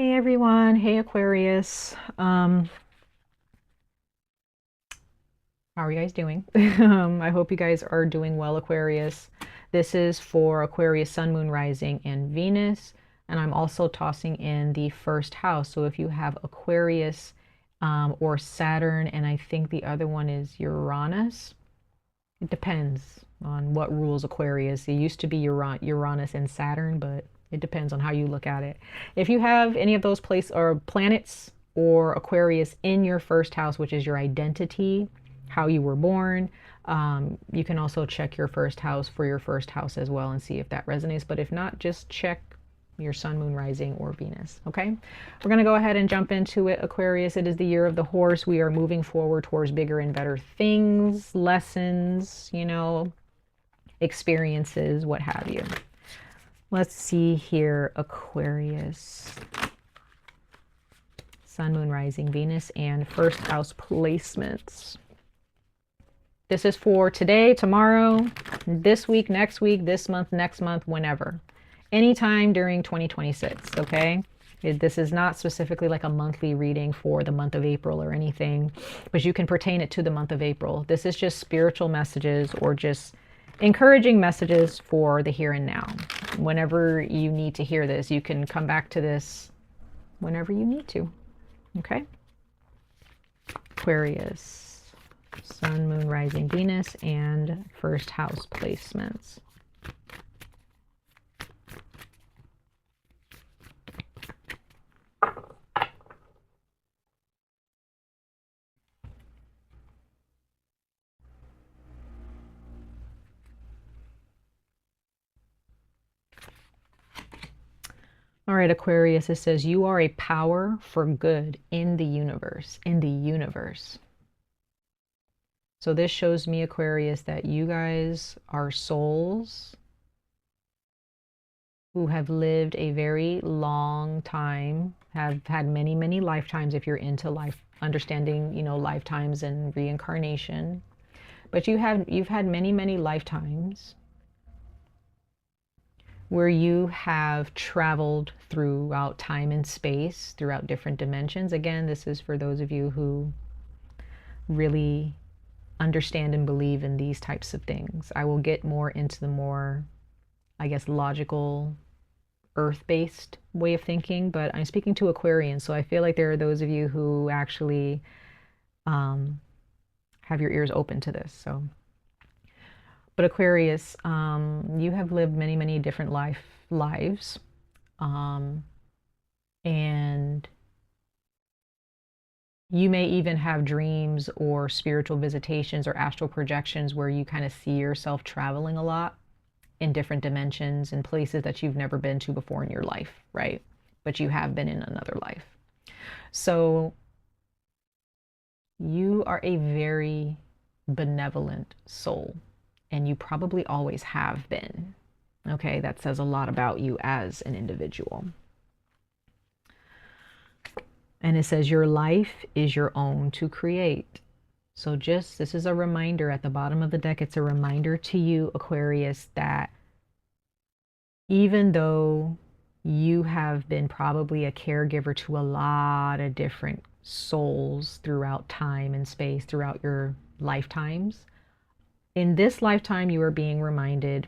Hey everyone, hey Aquarius. How are you guys doing? I hope you guys are doing well, Aquarius. This is for Aquarius, Sun, Moon, Rising, and Venus. And I'm also tossing in the first house. So if you have Aquarius or Saturn, and I think the other one is Uranus, it depends on what rules Aquarius. It used to be Uranus and Saturn, but it depends on how you look at it. If you have any of those places or planets or Aquarius in your first house, which is your identity, how you were born, you can also check your first house for your first house as well and see if that resonates. But if not, just check your sun, moon, rising, or Venus. Okay, we're going to go ahead and jump into it. Aquarius, it is the year of the horse. We are moving forward towards bigger and better things, lessons, experiences, what have you. Let's see here, Aquarius. Sun, moon, rising, Venus, and first house placements. This is for today, tomorrow, this week, next week, this month, next month, whenever. Anytime during 2026, okay? This is not specifically like a monthly reading for the month of April or anything, but you can pertain it to the month of April. This is just spiritual messages or just encouraging messages for the here and now. Whenever you need to hear this, you can come back to this whenever you need to, okay? Aquarius. Sun, moon, rising, Venus, and first house placements. All right, Aquarius, it says you are a power for good in the universe, So this shows me, Aquarius, that you guys are souls who have lived a very long time, have had many, many lifetimes if you're into life, understanding, lifetimes and reincarnation. But you've had many, many lifetimes where you have traveled throughout time and space, throughout different dimensions. Again, this is for those of you who really understand and believe in these types of things. I will get more into the more, I guess, logical, earth-based way of thinking, but I'm speaking to Aquarians, so I feel like there are those of you who actually have your ears open to this. But Aquarius, you have lived many, many different lives, and you may even have dreams or spiritual visitations or astral projections where you kind of see yourself traveling a lot in different dimensions and places that you've never been to before in your life, right? But you have been in another life. So you are a very benevolent soul, and you probably always have been. Okay, that says a lot about you as an individual. And it says your life is your own to create. So this is a reminder at the bottom of the deck. It's a reminder to you, Aquarius, that even though you have been probably a caregiver to a lot of different souls throughout time and space, throughout your lifetimes, in this lifetime, you are being reminded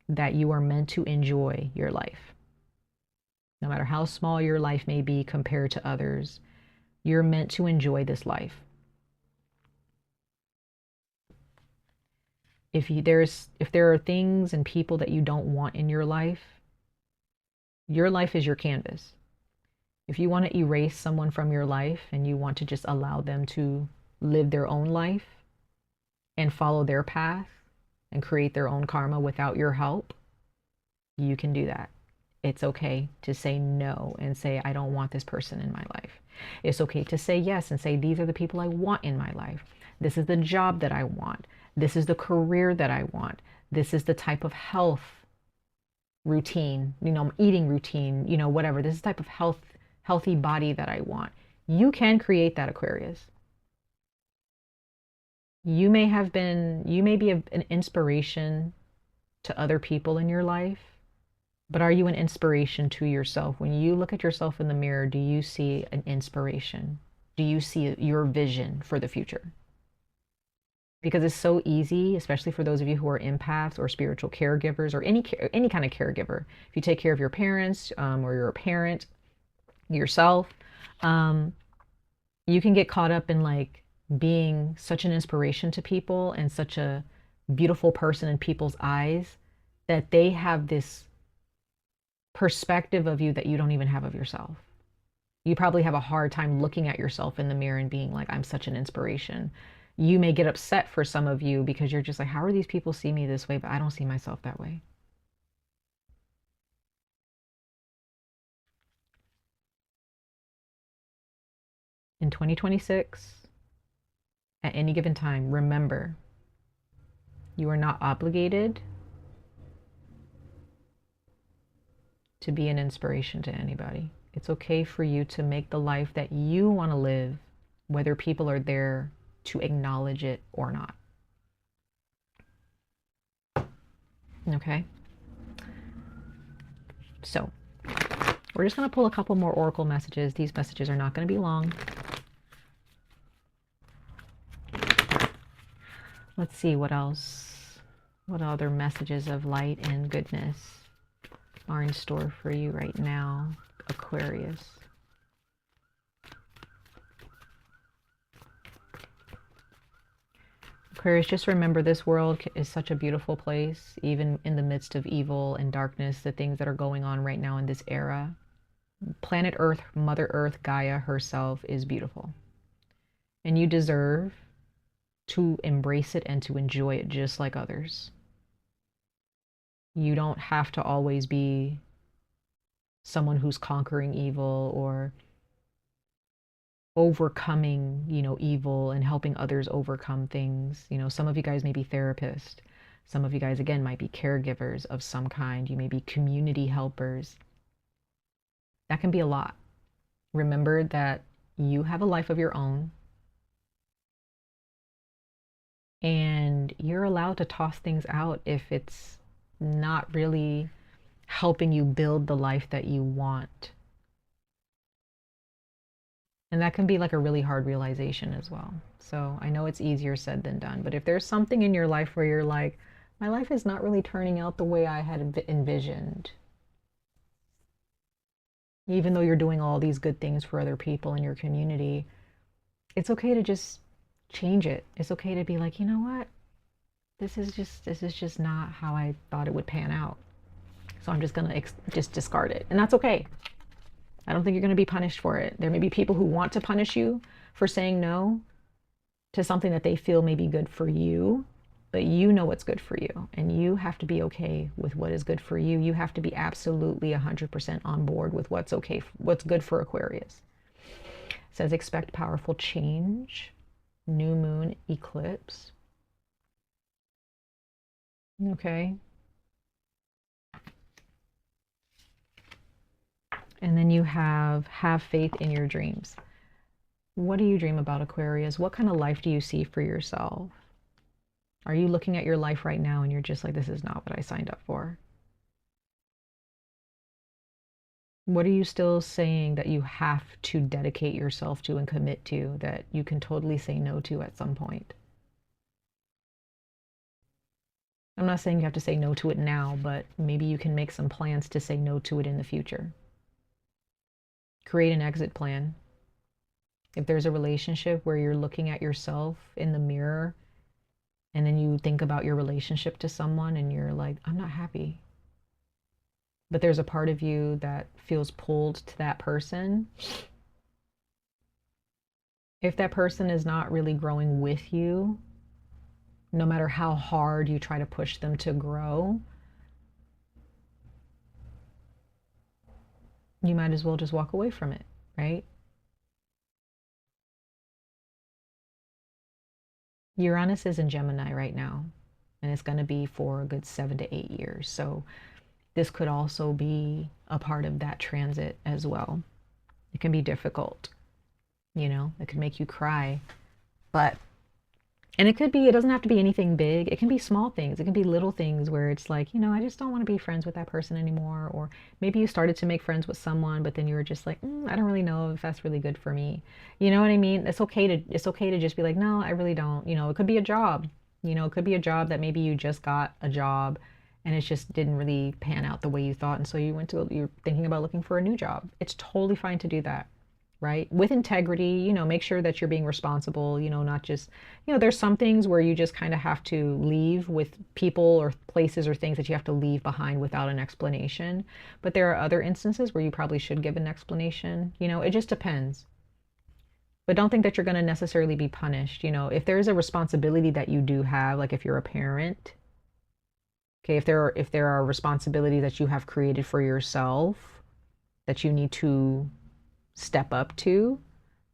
that you are meant to enjoy your life. No matter how small your life may be compared to others, you're meant to enjoy this life. If there are things and people that you don't want in your life is your canvas. If you want to erase someone from your life and you want to just allow them to live their own life and follow their path and create their own karma without your help, you can do that. It's okay to say no and say, I don't want this person in my life. It's okay to say yes and say, these are the people I want in my life. This is the job that I want. This is the career that I want. This is the type of health routine, eating routine, whatever. This is the type of healthy body that I want. You can create that, Aquarius. You may be an inspiration to other people in your life, But are you an inspiration to yourself? When you look at yourself in the mirror, do you see an inspiration? Do you see your vision for the future? Because it's so easy, especially for those of you who are empaths or spiritual caregivers or any kind of caregiver. If you take care of your parents, or you're a parent yourself, um, you can get caught up in like being such an inspiration to people and such a beautiful person in people's eyes that they have this perspective of you that you don't even have of yourself. You probably have a hard time looking at yourself in the mirror and being like, I'm such an inspiration. You may get upset for some of you because you're just like, how are these people see me this way, but I don't see myself that way. In 2026, at any given time, remember, you are not obligated to be an inspiration to anybody. It's okay for you to make the life that you want to live, whether people are there to acknowledge it or not. Okay? So, we're just going to pull a couple more oracle messages. These messages are not going to be long. Let's see what else. What other messages of light and goodness are in store for you right now, Aquarius? Aquarius, just remember this world is such a beautiful place, even in the midst of evil and darkness, the things that are going on right now in this era. Planet Earth, Mother Earth, Gaia herself is beautiful. And you deserve to embrace it and to enjoy it just like others. You don't have to always be someone who's conquering evil or overcoming, evil and helping others overcome things. Some of you guys may be therapists. Some of you guys, again, might be caregivers of some kind. You may be community helpers. That can be a lot. Remember that you have a life of your own and you're allowed to toss things out if it's not really helping you build the life that you want. And that can be like a really hard realization as well. So I know it's easier said than done, but if there's something in your life where you're like, my life is not really turning out the way I had envisioned, even though you're doing all these good things for other people in your community, it's okay to just change it. It's okay to be like, you know what? This is just not how I thought it would pan out. So I'm just going to just discard it. And that's okay. I don't think you're going to be punished for it. There may be people who want to punish you for saying no to something that they feel may be good for you, but you know what's good for you. And you have to be okay with what is good for you. You have to be absolutely 100% on board with what's okay, what's good for Aquarius. It says expect powerful change, new moon, eclipse. Okay. And then you have faith in your dreams. What do you dream about, Aquarius? What kind of life do you see for yourself? Are you looking at your life right now and you're just like, this is not what I signed up for? What are you still saying that you have to dedicate yourself to and commit to that you can totally say no to at some point? I'm not saying you have to say no to it now, but maybe you can make some plans to say no to it in the future. Create an exit plan. If there's a relationship where you're looking at yourself in the mirror and then you think about your relationship to someone and you're like, I'm not happy. But there's a part of you that feels pulled to that person. If that person is not really growing with you, no matter how hard you try to push them to grow, you might as well just walk away from it, right? Uranus is in Gemini right now, and it's going to be for a good 7 to 8 years. So this could also be a part of that transit as well. It can be difficult, it could make you cry, but And it could be, it doesn't have to be anything big. It can be small things. It can be little things where it's like, I just don't want to be friends with that person anymore. Or maybe you started to make friends with someone, but then you were just like, I don't really know if that's really good for me. You know what I mean? It's okay to just be like, no, I really don't. It could be a job. It could be a job that maybe you just got a job and it just didn't really pan out the way you thought. And so you're thinking about looking for a new job. It's totally fine to do that, right? With integrity, make sure that you're being responsible, not just, there's some things where you just kind of have to leave with people or places or things that you have to leave behind without an explanation. But there are other instances where you probably should give an explanation. It just depends. But don't think that you're going to necessarily be punished. If there's a responsibility that you do have, like if you're a parent, okay, if there are responsibilities that you have created for yourself that you need to step up to,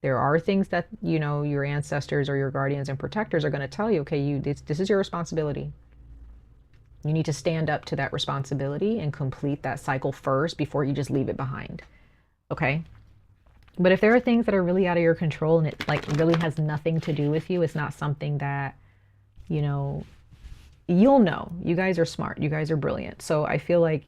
there are things that your ancestors or your guardians and protectors are going to tell you, okay, this is your responsibility. You need to stand up to that responsibility and complete that cycle first before you just leave it behind. Okay? But if there are things that are really out of your control and it like really has nothing to do with you, it's not something that you'll know. You guys are smart, you guys are brilliant, so I feel like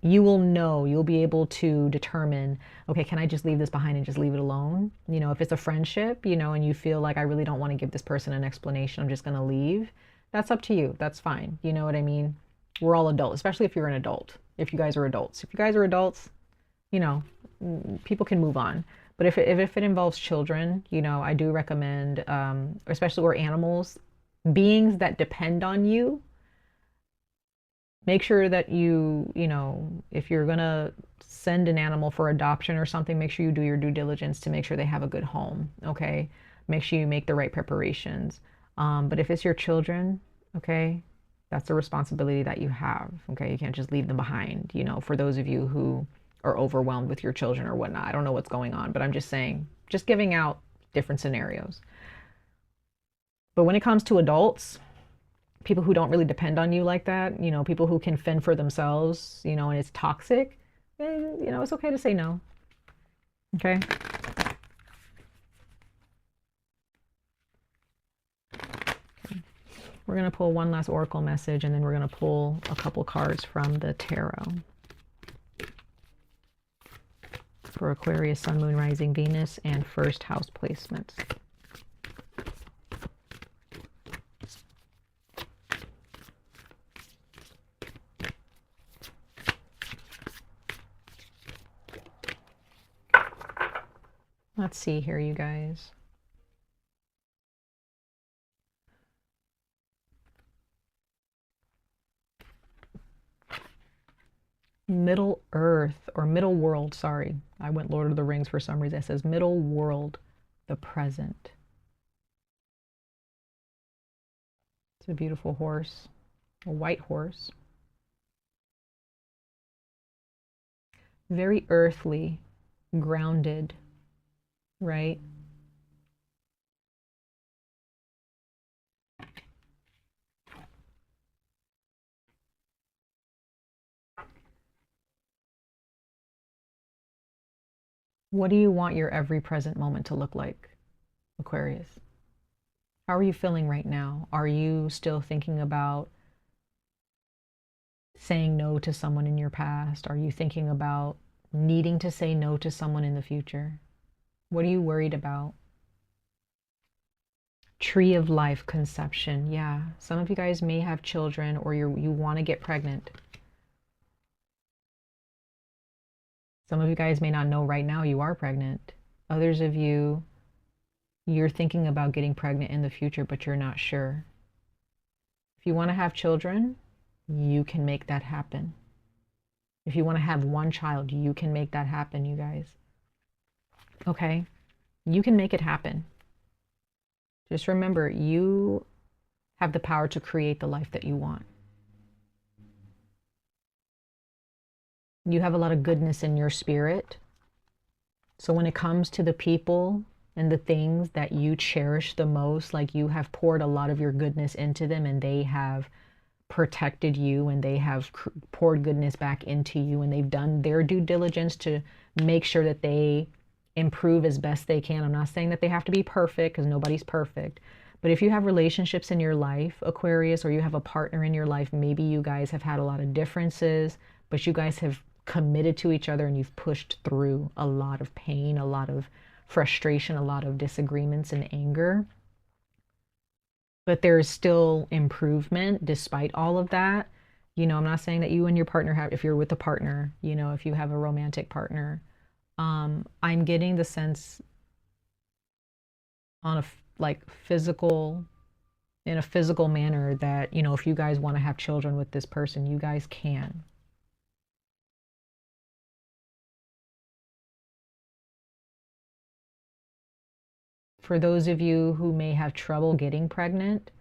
you'll be able to determine, okay, can I just leave this behind and just leave it alone? If it's a friendship, and you feel like I really don't want to give this person an explanation, I'm just going to leave. That's up to you. That's fine. You know what I mean? We're all adults, especially if you're an adult. If you guys are adults, people can move on. But if it involves children, I do recommend, especially or animals, beings that depend on you, make sure that if you're going to send an animal for adoption or something, make sure you do your due diligence to make sure they have a good home, okay? Make sure you make the right preparations. But if it's your children, okay, that's a responsibility that you have, okay? You can't just leave them behind, for those of you who are overwhelmed with your children or whatnot. I don't know what's going on, but I'm just saying, just giving out different scenarios. But when it comes to adults, people who don't really depend on you like that, people who can fend for themselves, and it's toxic, it's okay to say no. Okay? We're going to pull one last oracle message, and then we're going to pull a couple cards from the tarot for Aquarius, Sun, Moon, Rising, Venus, and first house placements. Let's see here, you guys. Middle Earth, or Middle World, sorry. I went Lord of the Rings for some reason. It says Middle World, the present. It's a beautiful horse, a white horse. Very earthly, grounded, right? What do you want your every present moment to look like, Aquarius? How are you feeling right now? Are you still thinking about saying no to someone in your past? Are you thinking about needing to say no to someone in the future? What are you worried about? Tree of life, conception. Yeah, some of you guys may have children, or you want to get pregnant. Some of you guys may not know right now you are pregnant. Others of you, you're thinking about getting pregnant in the future, but you're not sure. If you want to have children, you can make that happen. If you want to have one child, you can make that happen, you guys. Okay? You can make it happen. Just remember, you have the power to create the life that you want. You have a lot of goodness in your spirit. So when it comes to the people and the things that you cherish the most, like you have poured a lot of your goodness into them and they have protected you and they have poured goodness back into you and they've done their due diligence to make sure that they improve as best they can. I'm not saying that they have to be perfect because nobody's perfect, But if you have relationships in your life, Aquarius, or you have a partner in your life, maybe you guys have had a lot of differences, but you guys have committed to each other and you've pushed through a lot of pain, a lot of frustration, a lot of disagreements and anger. But there's still improvement despite all of that. You know, I'm not saying that you and your partner have, if you're with a partner, you know, if you have a romantic partner, I'm getting the sense on a like physical, in a physical manner that, you know, if you guys want to have children with this person, you guys can. For those of you who may have trouble getting pregnant,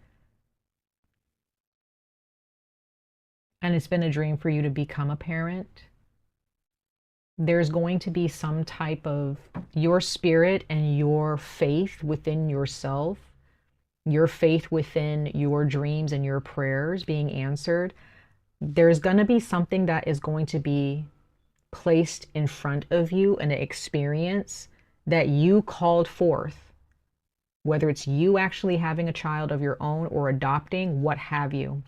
and it's been a dream for you to become a parent, there's going to be some type of your spirit and your faith within yourself, your faith within your dreams and your prayers being answered. There's going to be something that is going to be placed in front of you, an experience that you called forth, whether it's you actually having a child of your own or adopting, what have you.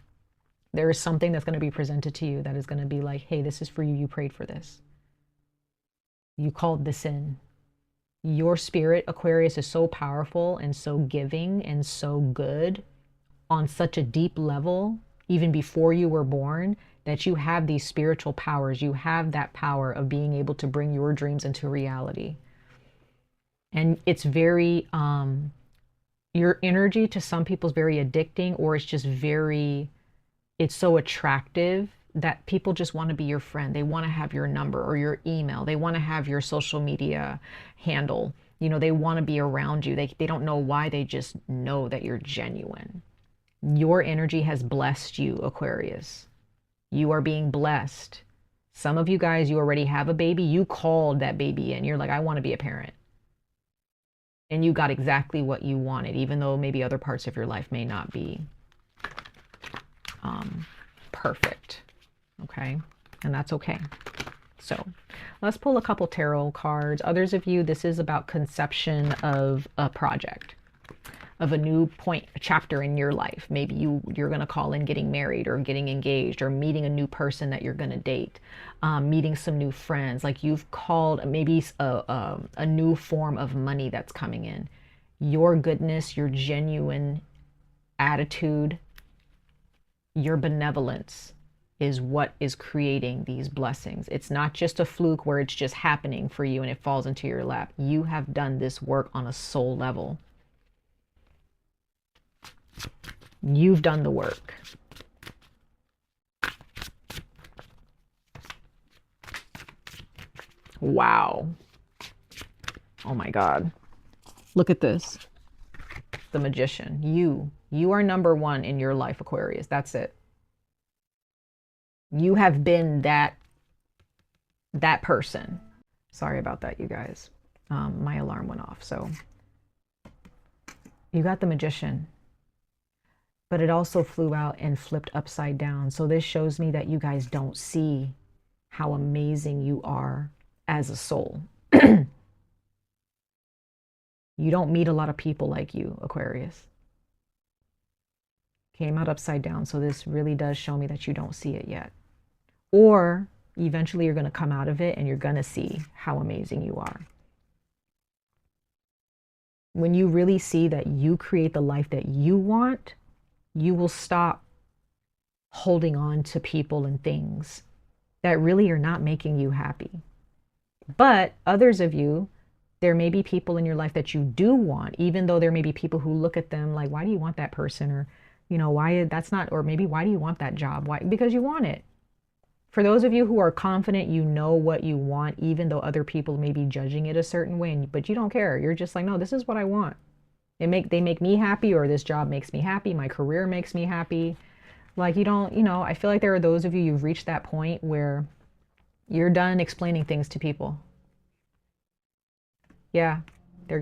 There is something that's going to be presented to you that is going to be like, hey, this is for you. You prayed for this. You called this in. Your spirit, Aquarius, is so powerful and so giving and so good on such a deep level, even before you were born, that you have these spiritual powers. You have that power of being able to bring your dreams into reality. And it's very, your energy to some people is very addicting, or it's just very, it's so attractive that people just want to be your friend. They want to have your number or your email. They want to have your social media handle. You know, they want to be around you. They don't know why. They just know that you're genuine. Your energy has blessed you, Aquarius. You are being blessed. Some of you guys, you already have a baby. You called that baby in. You're like, I want to be a parent. And you got exactly what you wanted, even though maybe other parts of your life may not be perfect. Okay, and that's okay. So let's pull a couple tarot cards. Others of you, this is about conception of a project, of a new point, a chapter in your life. Maybe you're going to call in getting married or getting engaged or meeting a new person that you're going to date, meeting some new friends. Like you've called maybe a new form of money that's coming in. Your goodness, your genuine attitude, your benevolence is what is creating these blessings. It's not just a fluke where it's just happening for you and it falls into your lap. You have done this work on a soul level. You've done the work. Wow. Oh my God. Look at this. The Magician. You are number one in your life, Aquarius. That's it. You have been that person. Sorry about that, you guys. My alarm went off. So you got the Magician, but it also flew out and flipped upside down. So this shows me that you guys don't see how amazing you are as a soul. You don't meet a lot of people like you, Aquarius. Came out upside down. So this really does show me that you don't see it yet. Or eventually you're going to come out of it and you're going to see how amazing you are. When you really see that you create the life that you want, you will stop holding on to people and things that really are not making you happy. But others of you, there may be people in your life that you do want, even though there may be people who look at them like, why do you want that person? Or, you know, why that's not, or maybe why do you want that job? Why? Because you want it. For those of you who are confident, you know what you want, even though other people may be judging it a certain way, but you don't care. You're just like, no, this is what I want. They make me happy, or this job makes me happy. My career makes me happy. Like you don't, you know, I feel like there are those of you, you've reached that point where you're done explaining things to people. Yeah,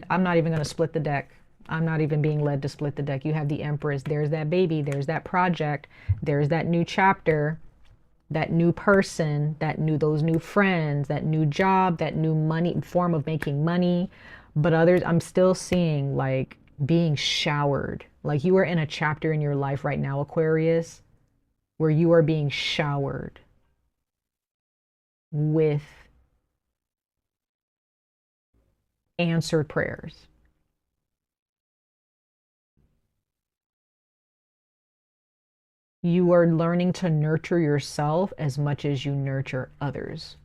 I'm not even going to split the deck. I'm not even being led to split the deck. You have the Empress. There's that baby. There's that project. There's that new chapter. That new person, those new friends, that new job, that new money form of making money. But others, I'm still seeing like being showered. Like you are in a chapter in your life right now, Aquarius, where you are being showered with answered prayers. You are learning to nurture yourself as much as you nurture others.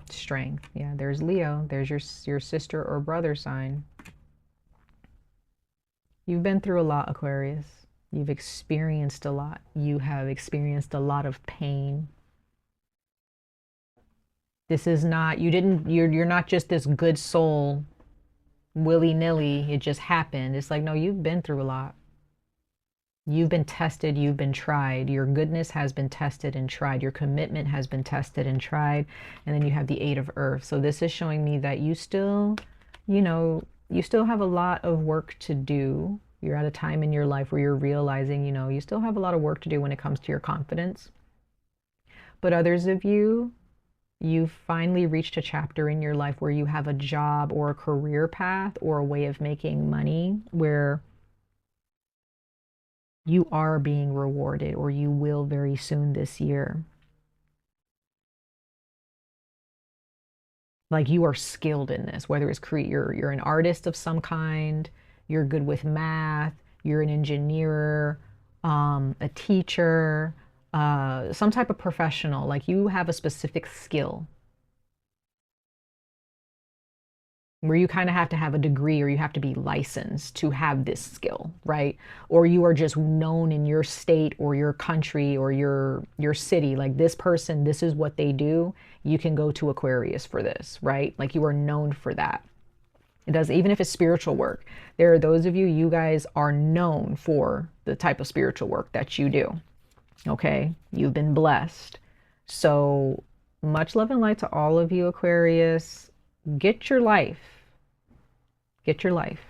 Strength. Yeah, there's Leo. There's your sister or brother sign. You've been through a lot, Aquarius. You've experienced a lot. You have experienced a lot of pain. This is not, you're not just this good soul, willy-nilly, it just happened. It's like, no, you've been through a lot. You've been tested, you've been tried. Your goodness has been tested and tried. Your commitment has been tested and tried. And then you have the Eight of Earth. So this is showing me that you still, you still have a lot of work to do. You're at a time in your life where you're realizing, you still have a lot of work to do when it comes to your confidence. But others of you, you've finally reached a chapter in your life where you have a job or a career path or a way of making money where you are being rewarded, or you will very soon this year. Like you are skilled in this, whether it's you're an artist of some kind, you're good with math, you're an engineer, a teacher, some type of professional. Like you have a specific skill where you kind of have to have a degree or you have to be licensed to have this skill, right? Or you are just known in your state or your country or your city, like this person, this is what they do. You can go to Aquarius for this, right? Like you are known for that. It does, even if it's spiritual work. There are those of you, you guys are known for the type of spiritual work that you do. Okay? You've been blessed. So much love and light to all of you, Aquarius. Get your life. Get your life.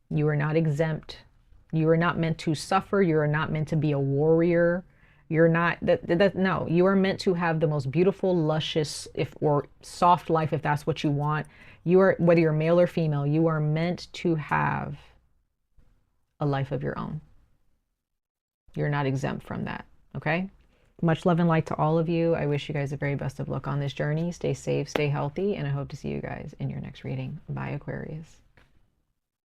You are not exempt. You are not meant to suffer. You are not meant to be a warrior. You're not no, you are meant to have the most beautiful, luscious, or soft life if that's what you want. You are, whether you're male or female, you are meant to have a life of your own. You're not exempt from that. Okay? Much love and light to all of you. I wish you guys the very best of luck on this journey. Stay safe, stay healthy, and I hope to see you guys in your next reading. Bye, Aquarius.